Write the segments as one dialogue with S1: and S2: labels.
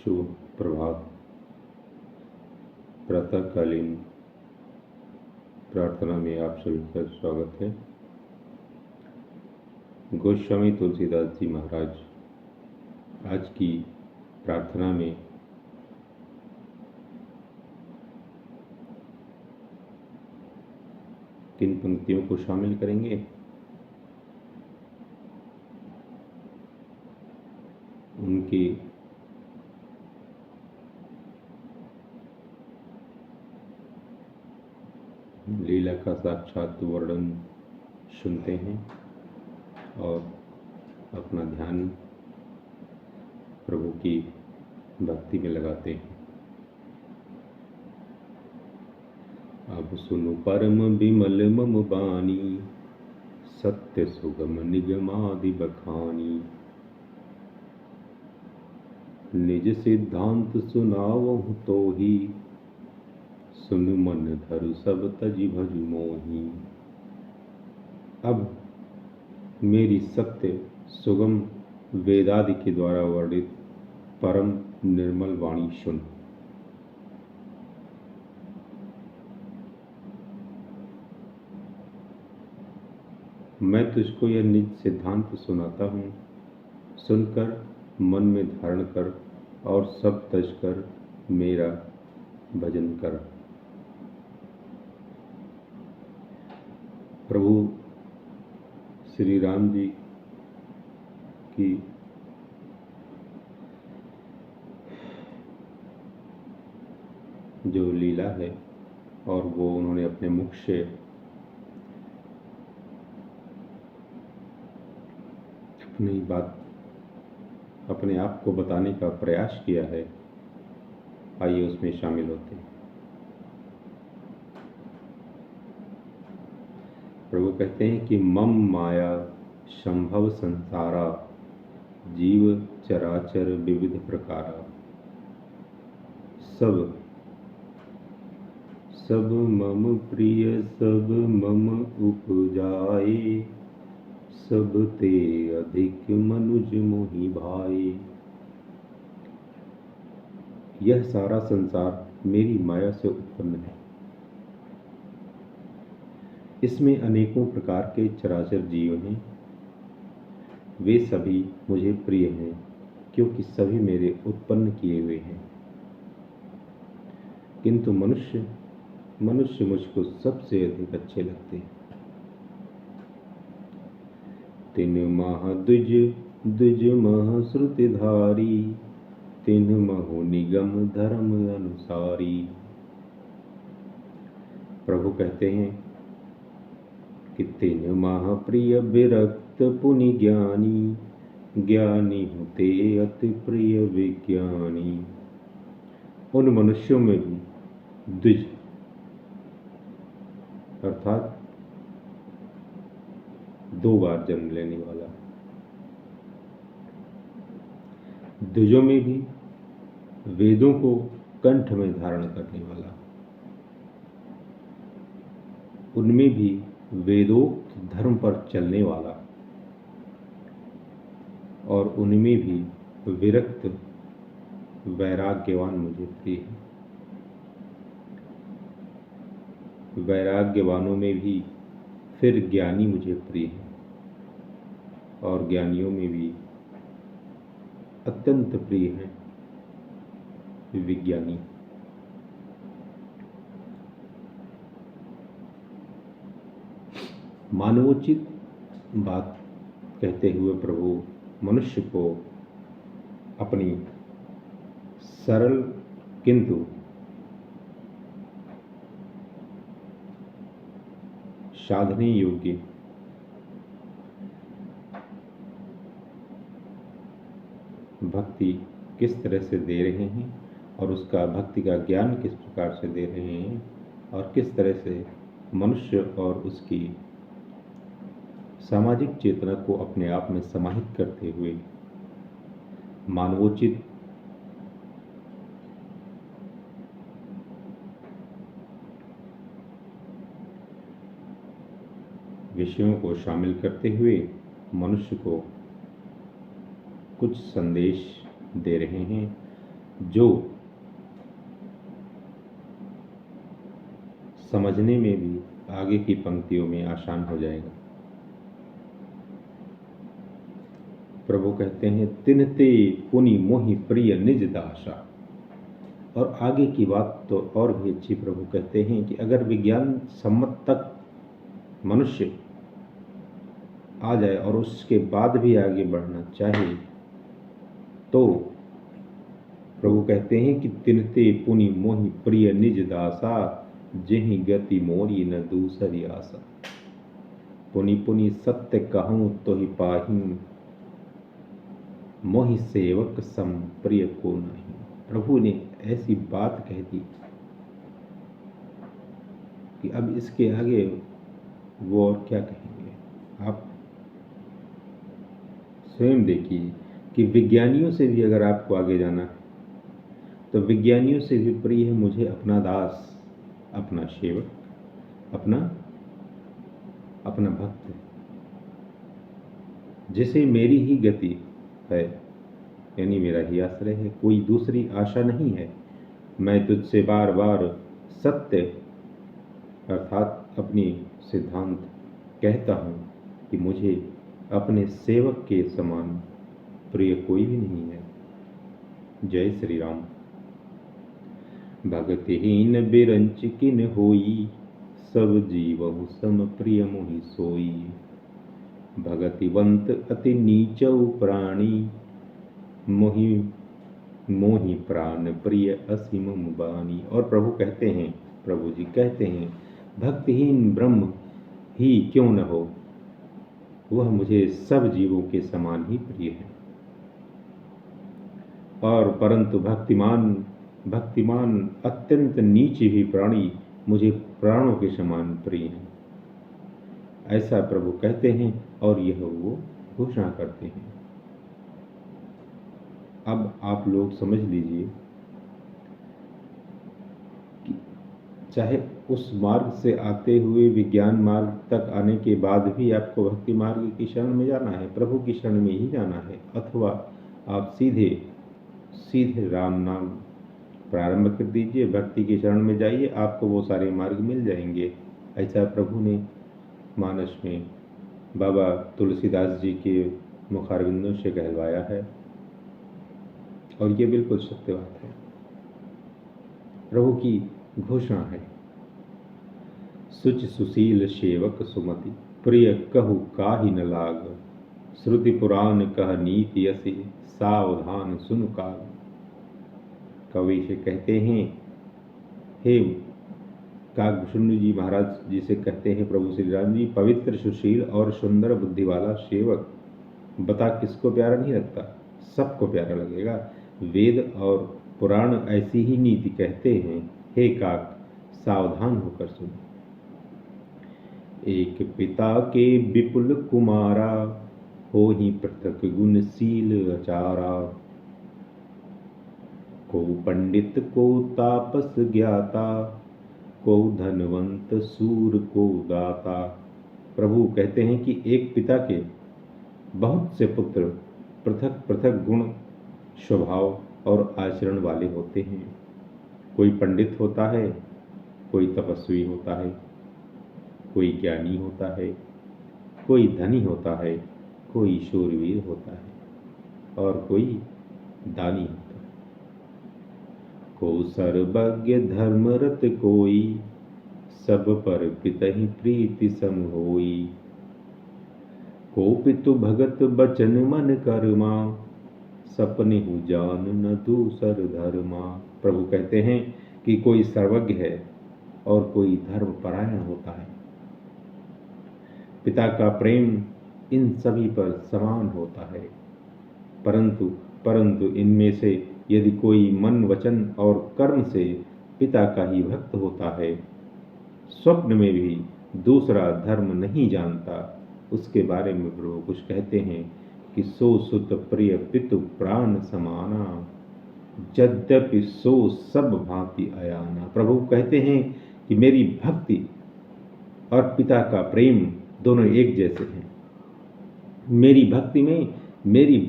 S1: शुभ प्रभात। प्रातःकालीन प्रार्थना में आप सभी का स्वागत है। गोस्वामी तुलसीदास जी महाराज आज की प्रार्थना में किन पंक्तियों को शामिल करेंगे? उनकी लीला का साक्षात वर्णन सुनते हैं और अपना ध्यान प्रभु की भक्ति में लगाते हैं। अब सुनु परम विमल मम बानी, सत्य सुगम निगमादि बखानी। निज सिद्धांत सुनावहु तो ही, सुन मन धरु सब तजि भजु मोही। अब मेरी सत्य सुगम वेदादि के द्वारा वर्णित परम निर्मल वाणी सुन। मैं तुझको यह निज सिद्धांत सुनाता हूँ, सुनकर मन में धारण कर और सब तज कर मेरा भजन कर। प्रभु श्री राम जी की जो लीला है और वो उन्होंने अपने मुख से अपनी बात अपने आप को बताने का प्रयास किया है, आइए उसमें शामिल होते हैं। प्रभु कहते हैं कि मम माया संभव संसारा, जीव चराचर विविध प्रकारा। सब मम प्रिय सब मम उपजाए, सब ते अधिक मनुज मोहि भाए। यह सारा संसार मेरी माया से उत्पन्न है। इसमें अनेकों प्रकार के चराचर जीव हैं। वे सभी मुझे प्रिय हैं क्योंकि सभी मेरे उत्पन्न किए हुए हैं। किंतु मनुष्य मुझको सबसे अधिक अच्छे लगते हैं। तिन मह द्विज मह श्रुतिधारी, तिन महु निगम धर्म अनुसारी। प्रभु कहते हैं कि तिन मह प्रिय विरक्त पुनि ज्ञानी, ज्ञानी होते अति प्रिय विज्ञानी। उन मनुष्यों में भी द्विज अर्थात 2 बार जन्म लेने वाला, द्विजों में भी वेदों को कंठ में धारण करने वाला, उनमें भी वेदोक्त धर्म पर चलने वाला और उनमें भी विरक्त वैराग्यवान मुझे प्रिय है। वैराग्यवानों में भी फिर ज्ञानी मुझे प्रिय है और ज्ञानियों में भी अत्यंत प्रिय है विज्ञानी। मानवोचित बात कहते हुए प्रभु मनुष्य को अपनी सरल किंतु साधने योग्य भक्ति किस तरह से दे रहे हैं और उसका भक्ति का ज्ञान किस प्रकार से दे रहे हैं और किस तरह से मनुष्य और उसकी सामाजिक चेतना को अपने आप में समाहित करते हुए मानवोचित विषयों को शामिल करते हुए मनुष्य को कुछ संदेश दे रहे हैं जो समझने में भी आगे की पंक्तियों में आसान हो जाएगा। प्रभु कहते हैं तिन्हते पुनि मोहि प्रिय निज दासा। और आगे की बात तो और भी अच्छी प्रभु कहते हैं कि अगर विज्ञान सम्मत तक मनुष्य आ जाए और उसके बाद भी आगे बढ़ना चाहे तो प्रभु कहते हैं कि तिन्हते पुनि मोहि प्रिय निज दासा, जेहि गति मोरी न दूसरी आशा। पुनि पुनि सत्य कहूँ तो ही पाही, मोहि सेवक सम प्रिय को नहीं। प्रभु ने ऐसी बात कह दी कि अब इसके आगे वो और क्या कहेंगे। आप स्वयं देखिए कि विज्ञानियों से भी अगर आपको आगे जाना है तो विज्ञानियों से भी प्रिय है मुझे अपना दास, अपना सेवक, अपना भक्त, जिसे मेरी ही गति है, यानी मेरा ही आश्रय है, कोई दूसरी आशा नहीं है। मैं तुझसे बार बार सत्य अर्थात अपनी सिद्धांत कहता हूँ कि मुझे अपने सेवक के समान प्रिय कोई भी नहीं है। जय श्री राम। भगतिहीन बिरंच किन होई, सब जीवहु सम प्रिय मोहि सोई। भगतिवंत अति नीचउ प्राणी, मोहि मोहि प्राण प्रिय असीम बानी। और प्रभु कहते हैं, प्रभु जी कहते हैं भक्तिहीन ब्रह्म ही क्यों न हो, वह मुझे सब जीवों के समान ही प्रिय है। और परंतु भक्तिमान अत्यंत नीच भी प्राणी मुझे प्राणों के समान प्रिय है। ऐसा प्रभु कहते हैं और यह वो घोषणा करते हैं। अब आप लोग समझ लीजिए कि चाहे उस मार्ग से आते हुए विज्ञान मार्ग तक आने के बाद भी आपको भक्ति मार्ग की शरण में जाना है, प्रभु की शरण में ही जाना है, अथवा आप सीधे राम नाम प्रारंभ कर दीजिए, भक्ति की शरण में जाइए, आपको वो सारे मार्ग मिल जाएंगे। ऐसा प्रभु ने मानस में बाबा तुलसीदास जी के मुखारविंदों से कहलवाया है और ये बिल्कुल सत्य बात है, प्रभु की घोषणा है। सुच सुशील सेवक सुमति, प्रिय कहु काहि न लाग। श्रुति पुराण कह नीति यसी, सावधान सुन काग। कवि से कहते हैं, हे कागभूषण जी महाराज जी से कहते हैं प्रभु श्री राम जी, पवित्र सुशील और सुंदर बुद्धि वाला सेवक बता किसको प्यारा नहीं लगता, सबको प्यारा लगेगा। वेद और पुराण ऐसी ही नीति कहते हैं, हे काक सावधान होकर सुन। एक पिता के विपुल कुमारा, हो ही पृथक गुणशील आचारा। को पंडित को तापस ज्ञाता, को धनवंत सूर को दाता। प्रभु कहते हैं कि एक पिता के बहुत से पुत्र पृथक पृथक गुण, स्वभाव और आचरण वाले होते हैं। कोई पंडित होता है, कोई तपस्वी होता है, कोई ज्ञानी होता है, कोई धनी होता है, कोई शूरवीर होता है और कोई दानी होता है। को सर्वज्ञ धर्मरत कोई, सब पर पितहि प्रीति सम होई। को पितु भगत बचन मन कर्मा, सपने हु जान न दूसर धर्मा। प्रभु कहते हैं कि कोई सर्वज्ञ है और कोई धर्मपरायण होता है। पिता का प्रेम इन सभी पर समान होता है, परंतु इनमें से यदि कोई मन वचन और कर्म से पिता का ही भक्त होता है, स्वप्न में भी दूसरा धर्म नहीं जानता, उसके बारे में प्रभु कुछ कहते हैं कि सो सुत प्रिय पितु प्राण समाना, यद्यपि सो सब भांति अयाना। प्रभु कहते हैं कि मेरी भक्ति और पिता का प्रेम दोनों एक जैसे हैं। मेरी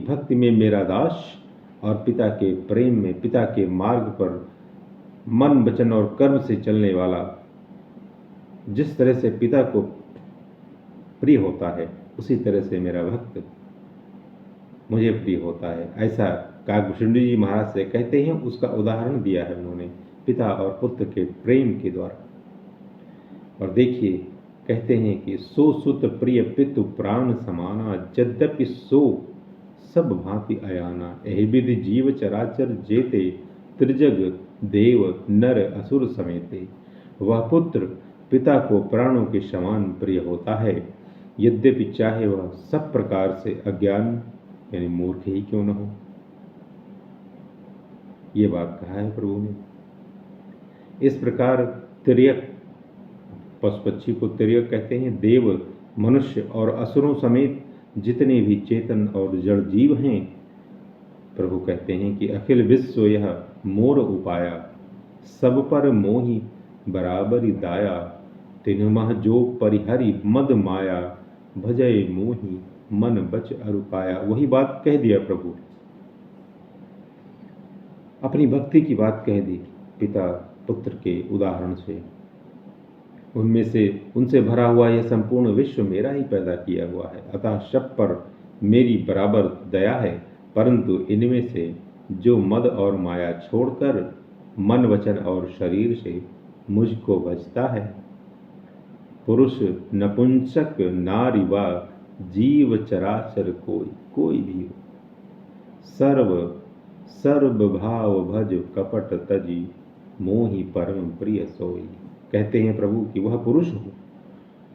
S1: भक्ति में मेरा दास और पिता के प्रेम में, पिता के मार्ग पर मन, वचन और कर्म से चलने वाला, जिस तरह से पिता को प्रिय होता है उसी तरह से मेरा भक्त मुझे प्रिय होता है। ऐसा काकभूषुंडी जी महाराज से कहते हैं, उसका उदाहरण दिया है उन्होंने पिता और पुत्र के प्रेम के द्वारा। और देखिए, कहते हैं कि सो सुत प्रिय पितु प्राण समाना, यद्यपि सो सब भांति अयाना। एहि विधि जीव चराचर जेते, त्रिजग देव नर असुर समेते। वह पुत्र पिता को प्राणों के समान प्रिय होता है, यद्यपि चाहे वह सब प्रकार से अज्ञान यानी मूर्ख ही क्यों न हो। ये बात कहा है प्रभु ने। इस प्रकार तिर्यक, पशु पक्षी को तिर्यक कहते हैं, देव, मनुष्य और असुरों समेत जितने भी चेतन और जड़ जीव हैं, प्रभु कहते हैं कि अखिल विश्व यह मोर उपाया, सब पर मोहि बराबरी दाया। तिन्ह मह जो परिहरि मद माया, भजय मोहि मन बच अरु पाया। वही बात कह दिया प्रभु, अपनी भक्ति की बात कह दी पिता पुत्र के उदाहरण से। उनमें से, उनसे भरा हुआ यह संपूर्ण विश्व मेरा ही पैदा किया हुआ है, अतः सब पर मेरी बराबर दया है। परंतु इनमें से जो मद और माया छोड़कर मन, वचन और शरीर से मुझको भजता है, पुरुष नपुंसक नारी वा जीव चराचर कोई भी हो, सर्व भाव भज कपट तजी, मोहि परम प्रिय सोई। कहते हैं प्रभु कि वह पुरुष हो,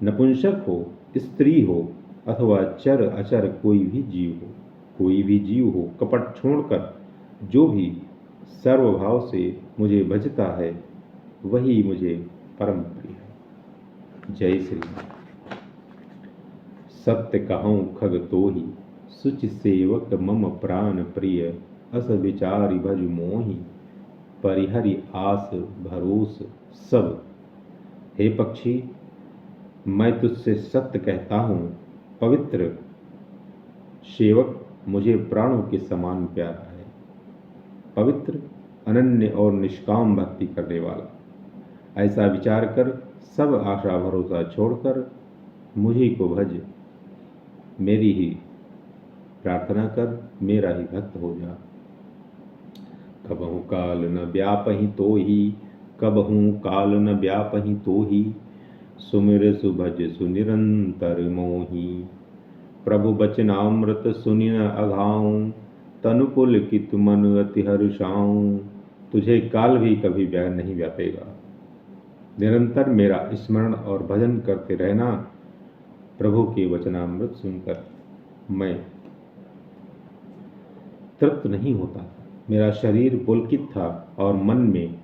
S1: नपुंसक हो, स्त्री हो अथवा चर अचर कोई भी जीव हो, कपट छोड़कर जो भी सर्वभाव से मुझे भजता है वही मुझे परम प्रिय है। जय श्री राम। सत्य कहूँ खग तोहि, सुचि सेवक मम प्राण प्रिय। अस विचारि भज मोहि, परिहरि आस भरोस सब। हे पक्षी, मैं तुझसे सत्य कहता हूँ, पवित्र सेवक मुझे प्राणों के समान प्यारा है। पवित्र, अनन्य और निष्काम भक्ति करने वाला, ऐसा विचार कर सब आशा भरोसा छोड़कर मुझी को भज, मेरी ही प्रार्थना कर, मेरा ही भक्त हो जा। कबहु काल न व्यापहि तोहि, कबहु काल न व्यापहि तोहि, सुमिर सुभज सुनिरंतर मोहि। प्रभु बचनामृत सुनि न अघाऊं, तनु पुलकित मन अति हर्षाऊं। तुझे काल भी कभी नहीं व्यापेगा। निरंतर मेरा स्मरण और भजन करते रहना। प्रभु के वचनामृत सुनकर मैं तृप्त नहीं होता, मेरा शरीर पुलकित था और मन में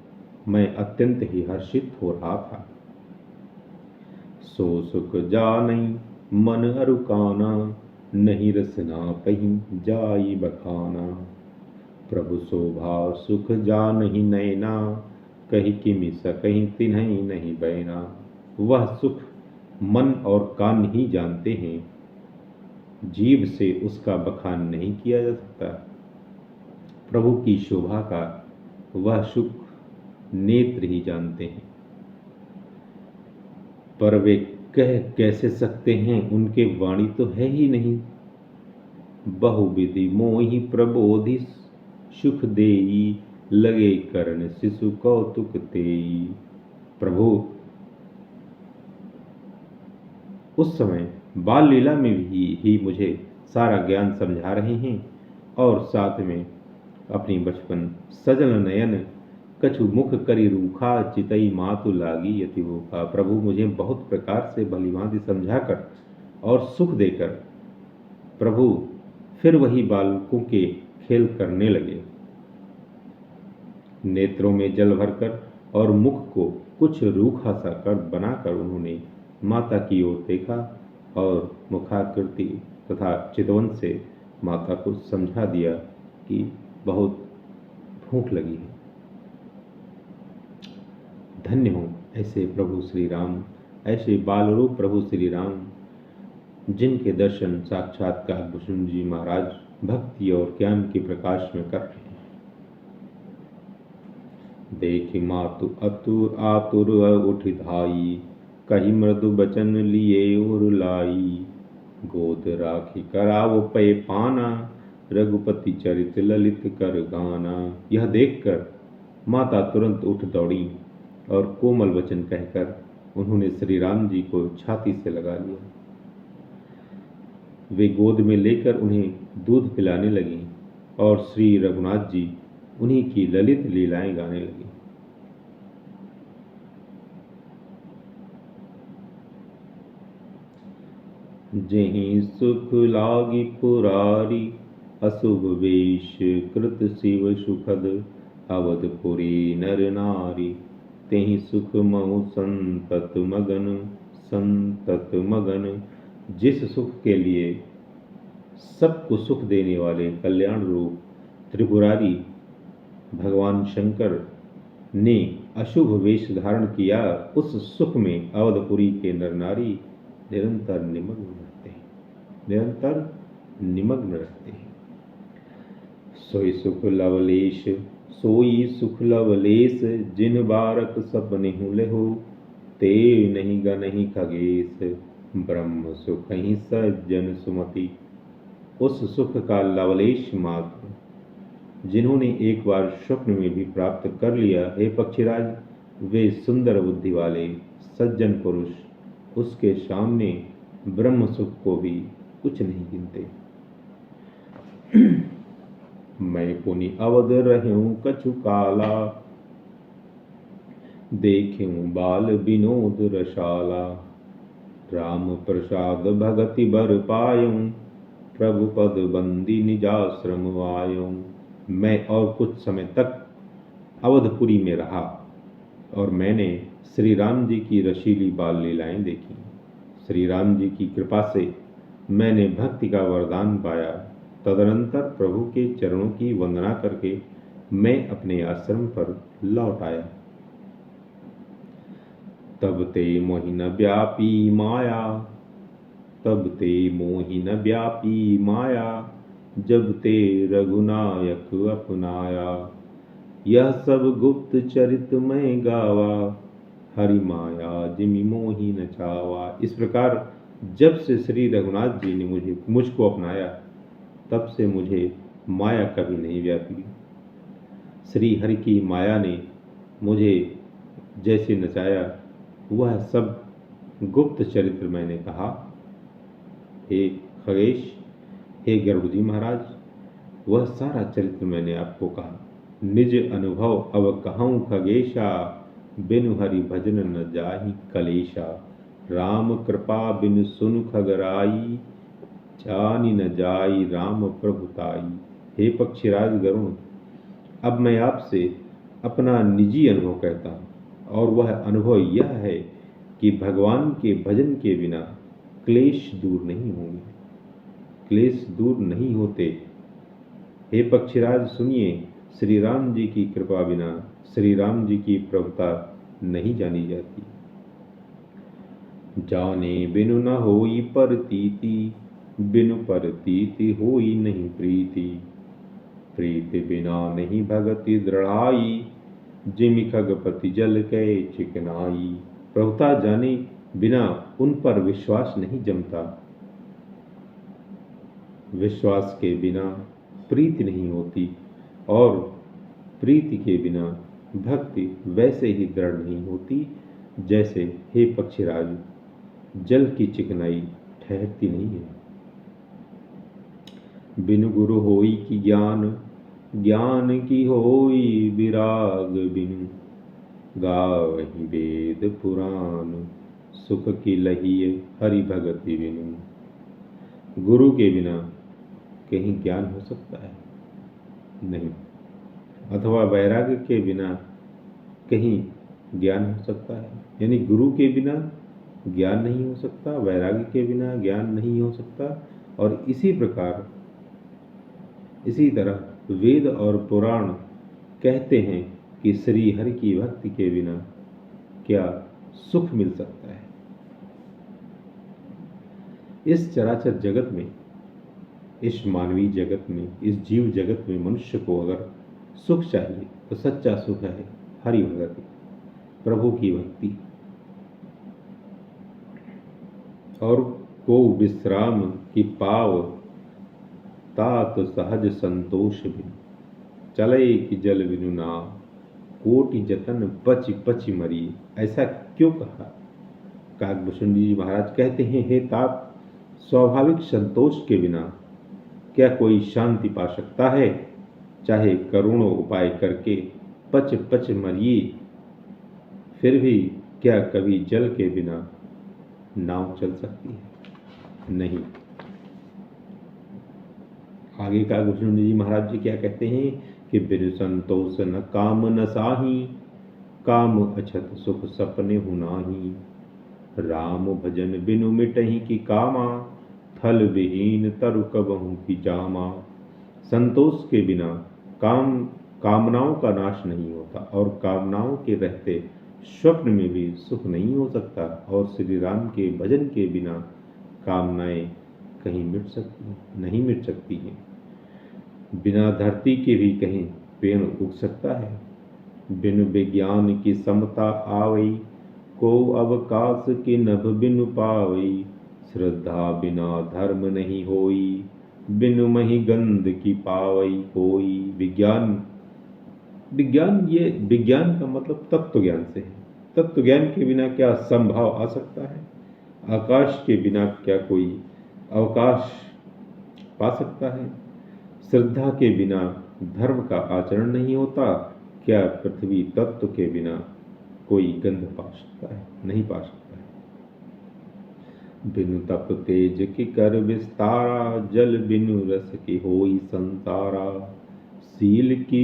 S1: मैं अत्यंत ही हर्षित हो रहा था। सो सुख जानई मन अरुकाना, नहीं रसना कहीं जाई बखाना। प्रभु शोभा सुख जानहि नैना, कही किमि सकहीं तिन्हि नहीं बैना। वह सुख मन और कान ही जानते हैं, जीभ से उसका बखान नहीं किया जा सकता। प्रभु की शोभा का वह सुख नेत्र ही जानते हैं, पर वे कह कैसे सकते हैं, उनके वाणी तो है ही नहीं। बहुविधि मोहि प्रबोधि सुख देई, लगे करण शिशु कौतुक तेई। प्रभु उस समय बाल लीला में ही मुझे सारा ज्ञान समझा रहे हैं और साथ में अपनी बचपन सजल नयन कछु मुख करी रूखा, चितई मातु लागी यति भूखा। प्रभु मुझे बहुत प्रकार से भलीभांति समझाकर और सुख देकर प्रभु फिर वही बालकों के खेल करने लगे। नेत्रों में जल भरकर और मुख को कुछ रूखा सा कर बनाकर उन्होंने माता की ओर देखा और मुखाकृति तथा चितवन से माता को समझा दिया कि बहुत भूख लगी है। धन्य हो ऐसे प्रभु श्री राम, ऐसे बाल रूप प्रभु श्री राम जिनके दर्शन साक्षात्कार भूषण जी महाराज भक्ति और ज्ञान के प्रकाश में कर रहे हैं। देखि मातु अतुर आतुर उठ धाई, कही मृदु बचन लिए और लाई। गोद राखी कराव पे पाना, रघुपति चरित ललित कर गाना। यह देखकर माता तुरंत उठ दौड़ी और कोमल वचन कहकर उन्होंने श्री राम जी को छाती से लगा लिया। वे गोद में लेकर उन्हें दूध पिलाने लगी और श्री रघुनाथ जी उन्हीं की ललित लीलाएं गाने लगे। जेहि सुख लागी पुरारी, अशुभ वेश कृत शिव सुखद। अवधपुरी नर नारी, तेहि सुख महु संतत मगन, संतत मगन। जिस सुख के लिए सबको सुख देने वाले कल्याण रूप त्रिपुरारी भगवान शंकर ने अशुभ वेश धारण किया, उस सुख में अवधपुरी के नर नारी निरंतर निमग्न रहते हैं, निरंतर निमग्न रहते हैं। सोई सुख लवलेश, सोई सुख लवलेश, जिन बारक सपने लेहो। ते नहीं ग नहीं खगेश, ब्रह्म सुख ही सज्जन सुमति। उस सुख का लवलेश मात्र जिन्होंने एक बार स्वप्न में भी प्राप्त कर लिया, हे पक्षीराज, वे सुंदर बुद्धि वाले सज्जन पुरुष उसके सामने ब्रह्म सुख को भी कुछ नहीं गिनते। मैं पुनि अवध रहूं कछु काला, देखूं बाल विनोद रसाला। राम प्रसाद भगति बर पायूं, प्रभु पद बंदी निजाश्रम आयूं। मैं और कुछ समय तक अवधपुरी में रहा और मैंने श्री राम जी की रसीली बाल लीलाएं देखी। श्री राम जी की कृपा से मैंने भक्ति का वरदान पाया। तदनंतर प्रभु के चरणों की वंदना करके मैं अपने आश्रम पर लौट आया। तब ते मोहिन व्यापी माया, तब ते मोहिन व्यापी माया। जब ते रघुनायक अपनाया, यह सब गुप्त चरित मैं गावा। हरि माया जिमि मोहि न चावा। इस प्रकार जब से श्री रघुनाथ जी ने मुझको अपनाया, तब से मुझे माया कभी नहीं व्यापी। श्री हरि की माया ने मुझे जैसे नचाया, वह सब गुप्त चरित्र मैंने कहा। हे खगेश, हे गरुड़ जी महाराज, वह सारा चरित्र मैंने आपको कहा। निज अनुभव अब कहूँ खगेशा, बिनु हरि भजन न जाहि कलेशा। राम कृपा बिनु सुनु खगराई, जानि न जाई राम प्रभुताई। हे पक्षीराज गरुण, अब मैं आपसे अपना निजी अनुभव कहता हूँ, और वह अनुभव यह है कि भगवान के भजन के बिना क्लेश दूर नहीं होंगे, क्लेश दूर नहीं होते। हे पक्षीराज सुनिए, श्री राम जी की कृपा बिना श्री राम जी की प्रभुता नहीं जानी जाती। जाने बिनु न होई परतीति, बिनु परतीति होई नहीं प्रीति। प्रीति बिना नहीं भगति दृढ़ाई, जिमि खगपति जल के चिकनाई। प्रभुता जाने बिना उन पर विश्वास नहीं जमता। विश्वास के बिना प्रीति नहीं होती, और प्रीति के बिना भक्ति वैसे ही दृढ़ नहीं होती जैसे, हे पक्षीराज, जल की चिकनाई ठहरती नहीं है। बिनु गुरु होई की ज्ञान, ज्ञान की होई विराग। बिनु गावहि वेद पुराण, सुख की लहिए हरि भगति बिनु। गुरु के बिना कहीं ज्ञान हो सकता है? नहीं। अथवा वैराग्य के बिना कहीं ज्ञान हो सकता है? यानी गुरु के बिना ज्ञान नहीं हो सकता, वैराग्य के बिना ज्ञान नहीं हो सकता। और इसी प्रकार, इसी तरह वेद और पुराण कहते हैं कि श्री हरि की भक्ति के बिना क्या सुख मिल सकता है। इस चराचर जगत में, इस मानवीय जगत में, इस जीव जगत में मनुष्य को अगर सुख चाहिए तो सच्चा सुख है हरि भगति, प्रभु की भक्ति। और को विश्राम की पाव तात सहज संतोष बिनु, चले कि जल बिनु नाव, कोटि जतन पचि पचि मरी। ऐसा क्यों कहा? काकभूषण जी महाराज कहते हैं, हे तात, स्वाभाविक संतोष के बिना क्या कोई शांति पा सकता है? चाहे करोड़ों उपाय करके पच पच मरिए, फिर भी क्या कभी जल के बिना नाव चल सकती है? नहीं। आगे काकभूषण जी महाराज जी क्या कहते हैं कि बिनु संतोष न काम न साही, काम अछत सुख सपने हु नाही। राम भजन बिनु मिटहि की कामा, थल विहीन तरु कबहु की जामा। संतोष के बिना कामनाओं का नाश नहीं होता, और कामनाओं के रहते स्वप्न में भी सुख नहीं हो सकता। और श्री राम के भजन के बिना कामनाएं कहीं नहीं मिट सकती हैं। बिना धरती के भी कहीं पेड़ उग सकता है। बिनु विज्ञान की समता आवई, को अवकाश की नभ बिनु पावई। श्रद्धा बिना धर्म नहीं होई, बिनु मही गंध की पावई कोई। विज्ञान का मतलब तत्व ज्ञान से है। तत्व ज्ञान के बिना क्या संभव आ सकता है? आकाश के बिना क्या कोई अवकाश पा सकता है? श्रद्धा के बिना धर्म का आचरण नहीं होता। क्या पृथ्वी तत्व के बिना कोई गंध पा सकता है? नहीं पा सकता है। बिनु तप तेज की कर विस्तारा, जल बिनु रस की होई संसारा। सील की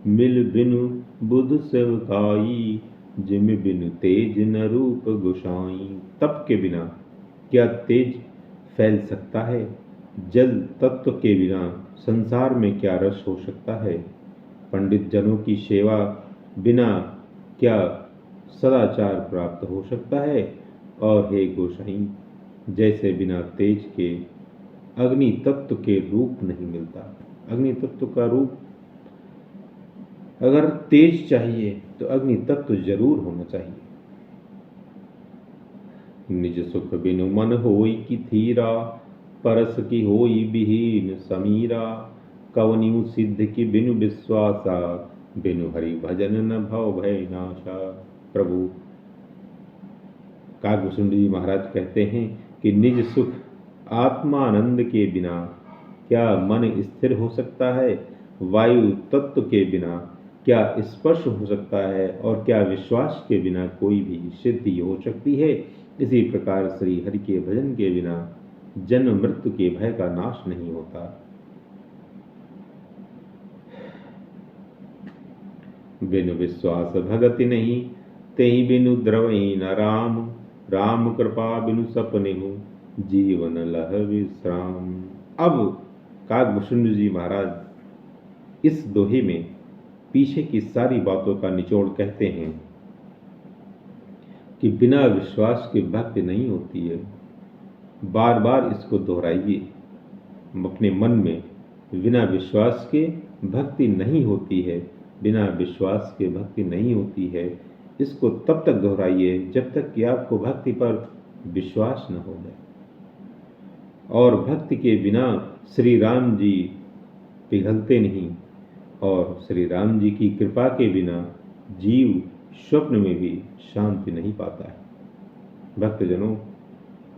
S1: मिल बिनु बुध सेवकाई, जिम बिनु तेज न रूप गोसाई। तप के बिना क्या तेज फैल सकता है? जल तत्व के बिना संसार में क्या रस हो सकता है? पंडित जनों की सेवा बिना क्या सदाचार प्राप्त हो सकता है? और हे गोसाई, जैसे बिना तेज के अग्नि तत्व के रूप नहीं मिलता। अग्नि तत्व का रूप, अगर तेज चाहिए तो अग्नि तत्व जरूर होना चाहिए। निज सुख बिनु मन होई की थीरा, परस की होई विहीन समीरा। कवनियु सिद्ध की बिनु विश्वासा, बिनु हरि भजन न भव भय नाशा। प्रभु काकभूषण जी महाराज कहते हैं कि निज सुख आत्मानंद के बिना क्या मन स्थिर हो सकता है? वायु तत्व के बिना क्या स्पर्श हो सकता है? और क्या विश्वास के बिना कोई भी सिद्धि हो सकती है? इसी प्रकार श्री हरि के भजन के बिना जन्म मृत्यु के भय का नाश नहीं होता। बिनु विश्वास भगति नहीं, तेहि बिनु द्रवहि न राम। राम कृपा बिनु सपने हो, जीवन लह विश्राम। अब काकभूषण जी महाराज इस दोहे में पीछे की सारी बातों का निचोड़ कहते हैं कि बिना विश्वास के भक्ति नहीं होती है। बार बार इसको दोहराइए अपने मन में। बिना विश्वास के भक्ति नहीं होती है, बिना विश्वास के भक्ति नहीं होती है। इसको तब तक दोहराइए जब तक कि आपको भक्ति पर विश्वास न हो जाए। और भक्ति के बिना श्री राम जी पिघलते नहीं, और श्री राम जी की कृपा के बिना जीव स्वप्न में भी शांति नहीं पाता है। भक्तजनों,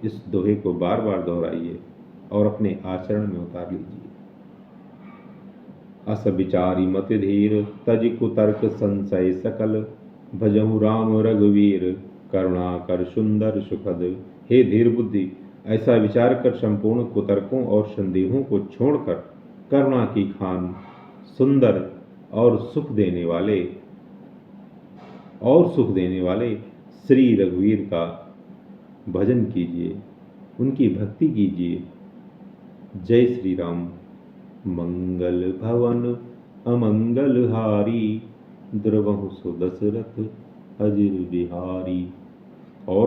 S1: इस दोहे को बार बार दोहराइए और अपने आचरण में उतार लीजिए। अस विचारी मति धीर, तज कुतर्क संशय सकल। भजहु राम रघुवीर, करुणा कर सुंदर सुखद। हे धीर बुद्धि, ऐसा विचार कर संपूर्ण कुतर्कों और संदेहों को छोड़कर करुणा की खान सुंदर और सुख देने वाले श्री रघुवीर का भजन कीजिए, उनकी भक्ति कीजिए। जय श्री राम। मंगल भवन अमंगल हारी, द्रवहु सुदशरथ अजिर बिहारी। और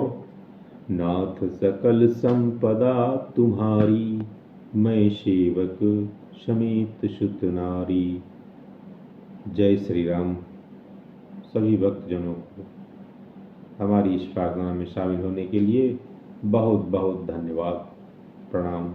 S1: नाथ सकल संपदा तुम्हारी, मैं सेवक समेत सुत नारी। जय श्री राम। सभी भक्तजनों को हमारी इस प्रार्थना में शामिल होने के लिए बहुत बहुत धन्यवाद। प्रणाम।